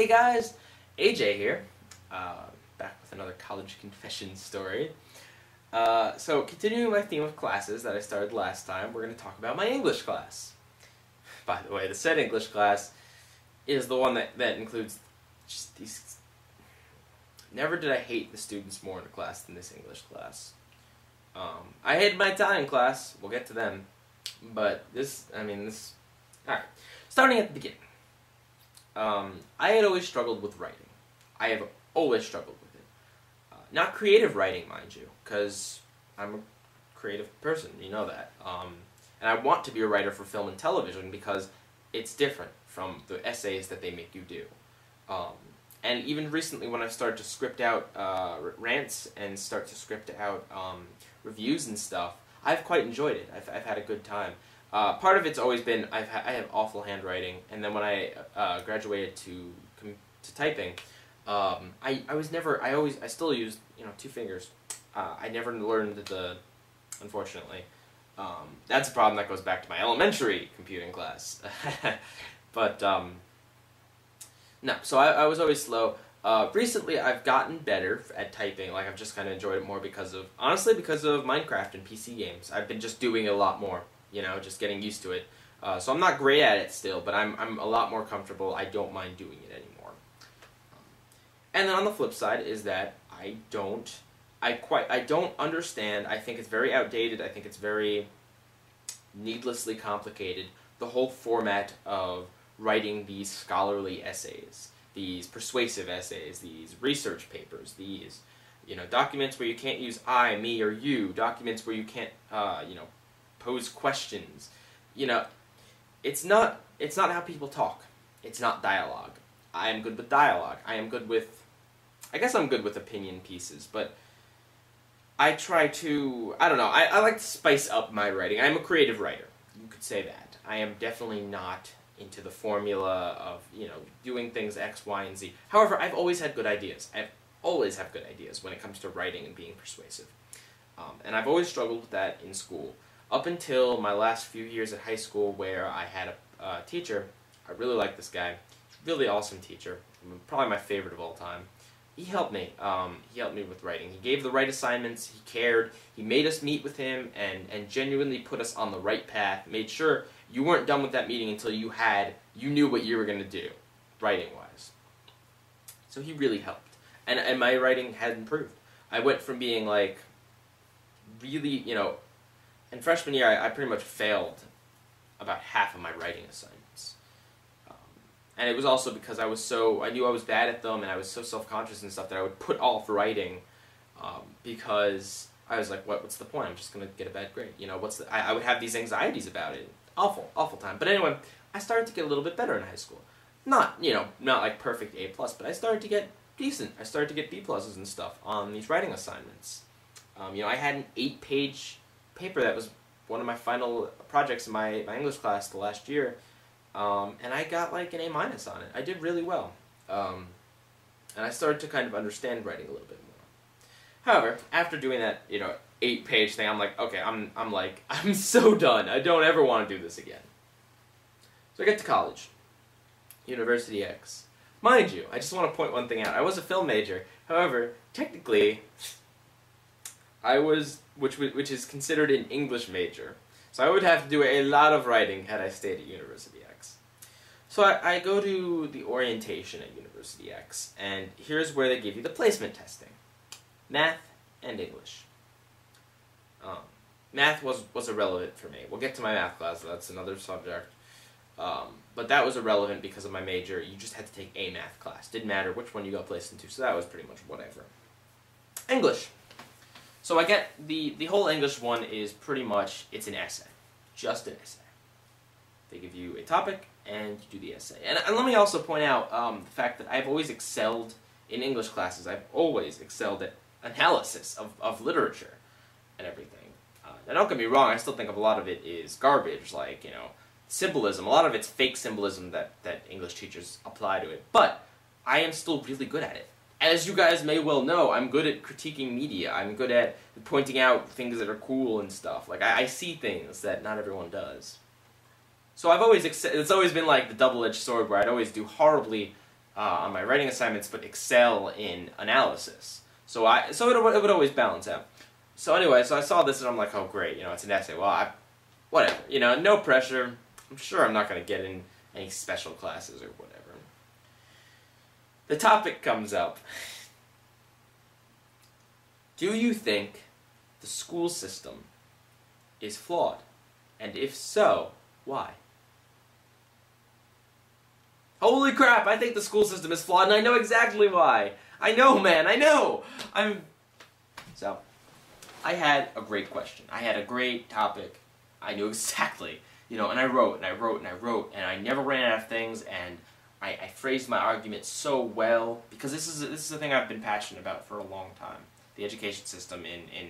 Hey guys, AJ here, back with another college confession story. So continuing my theme of classes that I started last time, we're going to talk about my English class. By the way, the said English class is the one that includes just these... Never did I hate the students more in a class than this English class. I hated my Italian class, we'll get to them, but alright, starting at the beginning. I had always struggled with writing. I have always struggled with it. Not creative writing, mind you, because I'm a creative person, you know that. And I want to be a writer for film and television because it's different from the essays that they make you do. And even recently when I've started to script out rants and start to script out reviews and stuff, I've quite enjoyed it. I've had a good time. Part of it's always been I have awful handwriting, and then when I graduated to typing, I still used two fingers. I never learned unfortunately. That's a problem that goes back to my elementary computing class. But no, so I was always slow. Recently I've gotten better at typing. Like, I've just kind of enjoyed it more honestly because of Minecraft and PC games. I've been just doing it a lot more. Just getting used to it. So I'm not great at it still, but I'm a lot more comfortable. I don't mind doing it anymore. And then on the flip side is that I don't understand. I think it's very outdated. I think it's very needlessly complicated. The whole format of writing these scholarly essays, these persuasive essays, these research papers, these documents where you can't use I, me, or you, documents where you can't pose questions. It's not how people talk. It's not dialogue. I am good with dialogue. I guess I'm good with opinion pieces, but I try to, I don't know, I like to spice up my writing. I'm a creative writer. You could say that. I am definitely not into the formula of, doing things X, Y, and Z. However, I've always had good ideas. I always have good ideas when it comes to writing and being persuasive. And I've always struggled with that in school. Up until my last few years at high school, where I had a teacher. I really liked this guy. Really awesome teacher. Probably my favorite of all time. He helped me. He helped me with writing. He gave the right assignments. He cared. He made us meet with him and genuinely put us on the right path. Made sure you weren't done with that meeting until you knew what you were going to do, writing-wise. So he really helped. And my writing had improved. I went from being like really, in freshman year, I pretty much failed about half of my writing assignments. And it was also because I knew I was bad at them, and I was so self-conscious and stuff that I would put off writing because I was like, what's the point? I'm just going to get a bad grade. I would have these anxieties about it. Awful, awful time. But anyway, I started to get a little bit better in high school. Not like perfect A+, but I started to get decent. I started to get B+ and stuff on these writing assignments. I had an 8-page paper that was one of my final projects in my English class the last year, and I got like an A- on it. I did really well, and I started to kind of understand writing a little bit more. However, after doing that 8-page thing, I'm like, okay, I'm so done. I don't ever want to do this again. So I get to college, University X. Mind you, I just want to point one thing out. I was a film major. However, technically, which is considered an English major. So I would have to do a lot of writing had I stayed at University X. So I go to the orientation at University X, and here's where they give you the placement testing. Math and English. Math was irrelevant for me. We'll get to my math class, that's another subject. But that was irrelevant because of my major. You just had to take a math class. Didn't matter which one you got placed into, so that was pretty much whatever. English. So I get the whole English one is pretty much, it's an essay. Just an essay. They give you a topic and you do the essay. And let me also point out the fact that I've always excelled in English classes. I've always excelled at analysis of literature and everything. Now don't get me wrong, I still think of a lot of it is garbage, like, symbolism. A lot of it's fake symbolism that English teachers apply to it. But I am still really good at it. As you guys may well know, I'm good at critiquing media. I'm good at pointing out things that are cool and stuff. Like, I see things that not everyone does. So it's always been like the double-edged sword where I'd always do horribly on my writing assignments, but excel in analysis. So it would always balance out. So anyway, so I saw this and I'm like, oh great, it's an essay. Well, whatever, no pressure. I'm sure I'm not going to get in any special classes or whatever. The topic comes up. Do you think the school system is flawed? And if so, why? Holy crap, I think the school system is flawed and I know exactly why. I know, man, I know! So, I had a great question. I had a great topic. I knew exactly, and I wrote, and I wrote, and I wrote, and I never ran out of things, and I phrased my argument so well, because this is a thing I've been passionate about for a long time. The education system in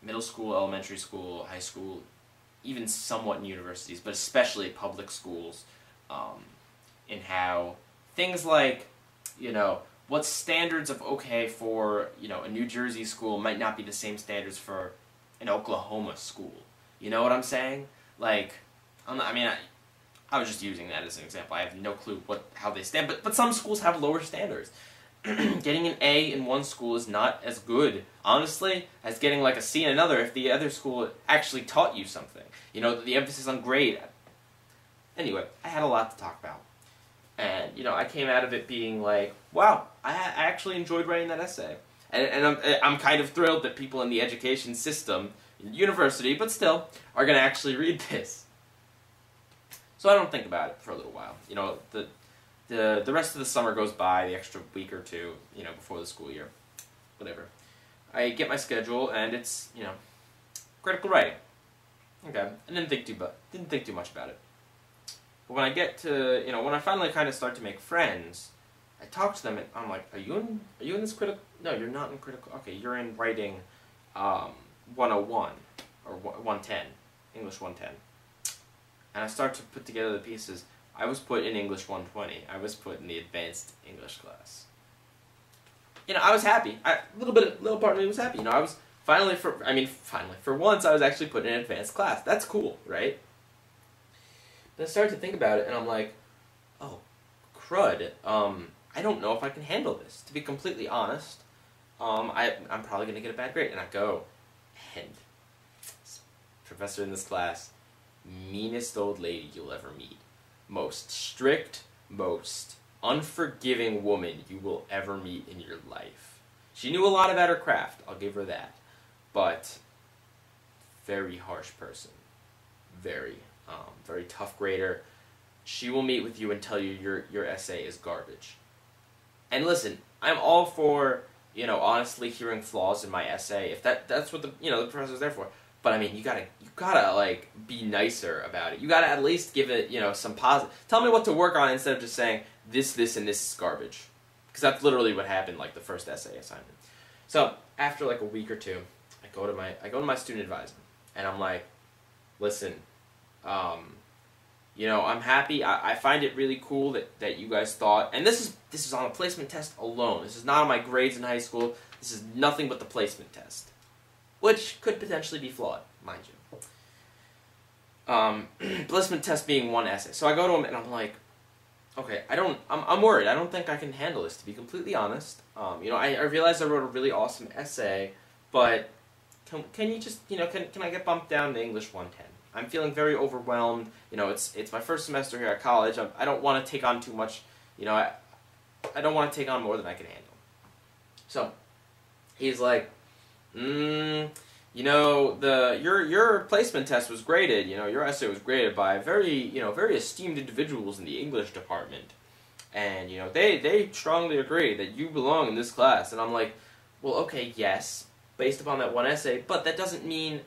middle school, elementary school, high school, even somewhat in universities, but especially public schools, in how things like, what standards of okay for, a New Jersey school might not be the same standards for an Oklahoma school. You know what I'm saying? Like, I was just using that as an example. I have no clue how they stand, but some schools have lower standards. Getting an A in one school is not as good, honestly, as getting like a C in another if the other school actually taught you something. The emphasis on grade. Anyway, I had a lot to talk about. And, I came out of it being like, wow, I actually enjoyed writing that essay. And I'm kind of thrilled that people in the education system, university, but still, are going to actually read this. So I don't think about it for a little while. The rest of the summer goes by, the extra week or two, before the school year. Whatever. I get my schedule, and it's, critical writing. Okay, I didn't think too much about it. But when I get to, when I finally kind of start to make friends, I talk to them, and I'm like, are you in this critical? No, you're not in critical. Okay, you're in writing 101, or 110, English 110. And I start to put together the pieces. I was put in English 120. I was put in the advanced English class. I was happy. Little part of me was happy. I was finally, for once, I was actually put in an advanced class. That's cool, right? Then I started to think about it, and I'm like, oh, crud. I don't know if I can handle this. To be completely honest, I'm probably going to get a bad grade. And I go, and professor in this class, meanest old lady you'll ever meet. Most strict, most unforgiving woman you will ever meet in your life. She knew a lot about her craft, I'll give her that. But, very harsh person. Very tough grader. She will meet with you and tell you your essay is garbage. And listen, I'm all for, honestly hearing flaws in my essay, if that's what the professor's there for. But you gotta like be nicer about it. You gotta at least give it, some positive. Tell me what to work on instead of just saying this, and this is garbage. Because that's literally what happened, like the first essay assignment. So after like a week or two, I go to my student advisor, and I'm like, listen, I'm happy. I find it really cool that you guys thought, and this is on a placement test alone. This is not on my grades in high school. This is nothing but the placement test, which could potentially be flawed, mind you. Placement test being one essay. So I go to him and I'm like, okay, I'm worried. I don't think I can handle this, to be completely honest. I realized I wrote a really awesome essay, but can you just, can I get bumped down to English 110? I'm feeling very overwhelmed. It's my first semester here at college. I don't want to take on too much, I don't want to take on more than I can handle. So he's like, your placement test was graded, your essay was graded by very esteemed individuals in the English department. And, they strongly agree that you belong in this class. And I'm like, well, okay, yes, based upon that one essay, but that doesn't mean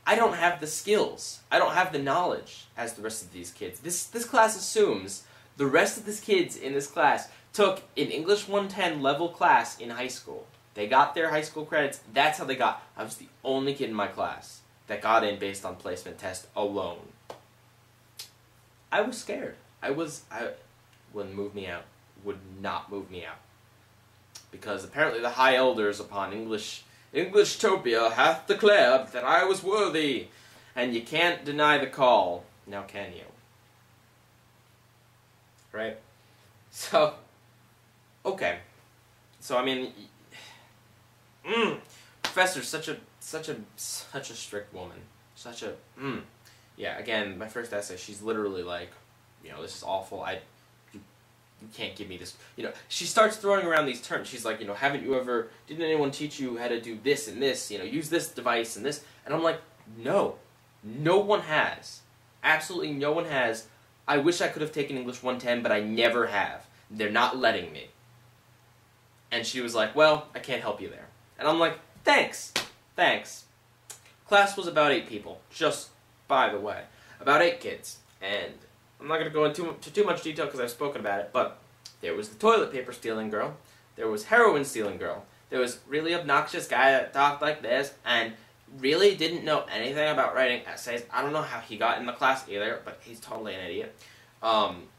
I don't have the skills. I don't have the knowledge as the rest of these kids. This class assumes the rest of these kids in this class took an English 110 level class in high school. They got their high school credits. That's how they got. I was the only kid in my class that got in based on placement test alone. I was scared. Wouldn't move me out. Would not move me out. Because apparently the high elders upon Englishtopia hath declared that I was worthy. And you can't deny the call. Now can you? Right? So, okay. So, I mean, professor's such a strict woman. Yeah, again, my first essay, she's literally like, this is awful. You can't give me this. She starts throwing around these terms. She's like, didn't anyone teach you how to do this and this, use this device and this? And I'm like, no. No one has. Absolutely no one has. I wish I could have taken English 110, but I never have. They're not letting me. And she was like, well, I can't help you there. And I'm like, thanks. Class was about 8 people, just by the way. About 8 kids. And I'm not going to go into too much detail because I've spoken about it, but there was the toilet paper stealing girl. There was heroin stealing girl. There was really obnoxious guy that talked like this and really didn't know anything about writing essays. I don't know how he got in the class either, but he's totally an idiot.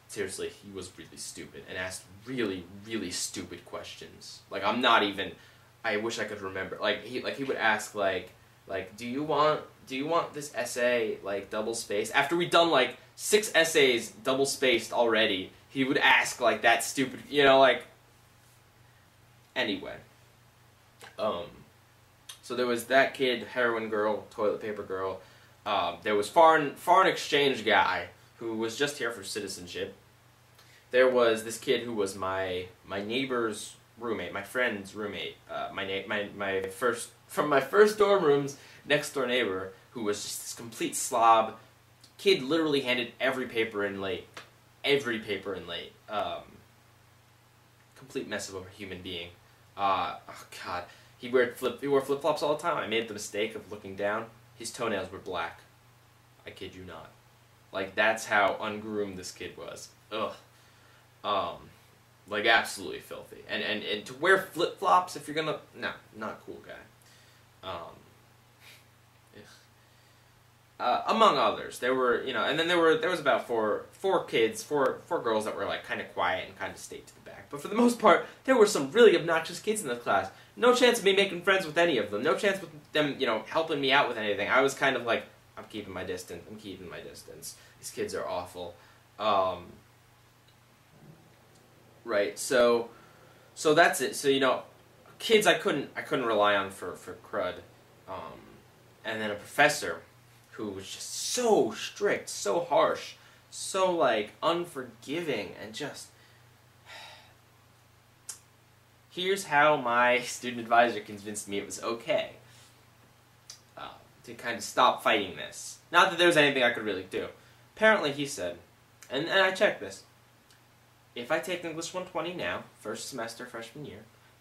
Seriously, he was really stupid and asked really, really stupid questions. Like, I wish I could remember. He would ask do you want this essay double spaced? After we'd done 6 essays double spaced already, he would ask that stupid, anyway. So there was that kid, heroin girl, toilet paper girl. There was foreign exchange guy who was just here for citizenship. There was this kid who was my neighbor's roommate, my friend's roommate, from my first dorm room's next door neighbor, who was just this complete slob. Kid literally handed every paper in late. Complete mess of a human being. Oh God. He wore flip-flops all the time. I made the mistake of looking down. His toenails were black. I kid you not. That's how ungroomed this kid was. Ugh. Absolutely filthy. And to wear flip-flops if you're gonna... No, not a cool guy. Among others. There were, and then there was about four girls that were kind of quiet and kind of stayed to the back. But for the most part, there were some really obnoxious kids in the class. No chance of me making friends with any of them. No chance with them, helping me out with anything. I was kind of I'm keeping my distance. These kids are awful. Right. So that's it. So kids I couldn't rely on for crud. And then a professor who was just so strict, so harsh, so unforgiving, and just... Here's how my student advisor convinced me it was okay to kind of stop fighting this. Not that there was anything I could really do. Apparently he said, and I checked this, if I take English 120 now, first semester, freshman year,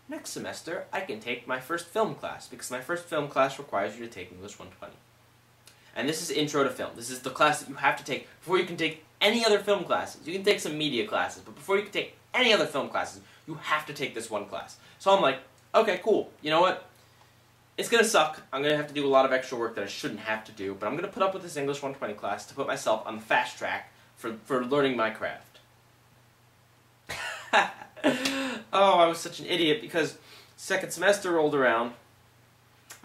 next semester I can take my first film class, because my first film class requires you to take English 120. And this is Intro to Film. This is the class that you have to take before you can take any other film classes. You can take some media classes, but before you can take any other film classes, you have to take this one class. So I'm like, okay, cool. You know what? It's going to suck. I'm going to have to do a lot of extra work that I shouldn't have to do, but I'm going to put up with this English 120 class to put myself on the fast track for learning my craft. Oh, I was such an idiot because second semester rolled around.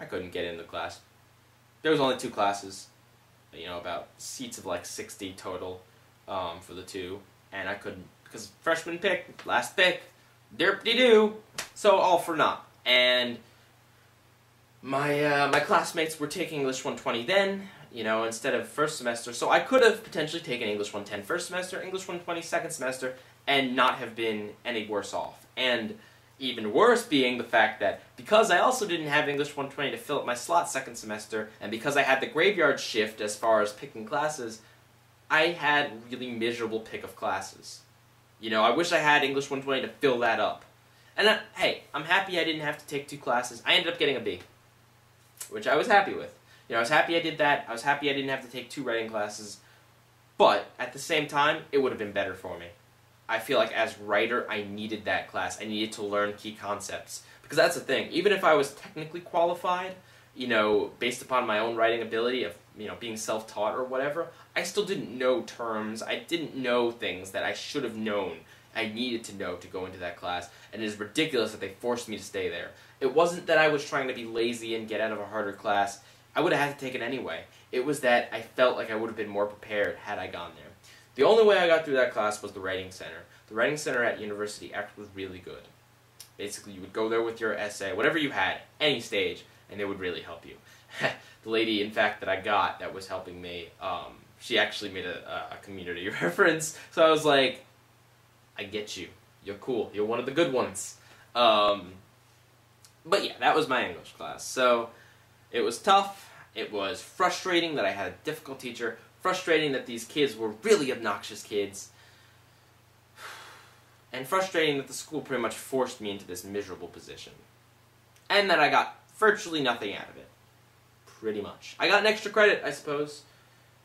I couldn't get into class. There was only 2 classes, about seats of 60 total for the 2, and I couldn't, because freshman pick, last pick, derp-de-doo, so all for naught. And my classmates were taking English 120 then, instead of first semester, so I could have potentially taken English 110 first semester, English 120 second semester, and not have been any worse off. And even worse being the fact that because I also didn't have English 120 to fill up my slot second semester, and because I had the graveyard shift as far as picking classes, I had really miserable pick of classes. I wish I had English 120 to fill that up. And hey, I'm happy I didn't have to take 2 classes. I ended up getting a B, which I was happy with. I was happy I did that. I was happy I didn't have to take 2 writing classes. But at the same time, it would have been better for me. I feel like as writer, I needed that class. I needed to learn key concepts. Because that's the thing. Even if I was technically qualified, based upon my own writing ability of, being self-taught or whatever, I still didn't know terms. I didn't know things that I should have known. I needed to know to go into that class. And it is ridiculous that they forced me to stay there. It wasn't that I was trying to be lazy and get out of a harder class. I would have had to take it anyway. It was that I felt like I would have been more prepared had I gone there. The only way I got through that class was the writing center. The Writing Center at university actually was really good. Basically, you would go there with your essay, whatever you had, any stage, and they would really help you. The lady, in fact, that I got that was helping me, she actually made a community reference, so I was like, I get you. You're cool. You're one of the good ones. But yeah, that was my English class. So it was tough. It was frustrating that I had a difficult teacher. Frustrating that these kids were really obnoxious kids. And frustrating that the school pretty much forced me into this miserable position. And that I got virtually nothing out of it. Pretty much. I got an extra credit, I suppose.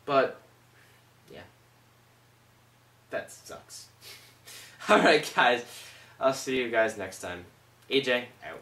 But, yeah. That sucks. Alright, guys. I'll see you guys next time. AJ, out.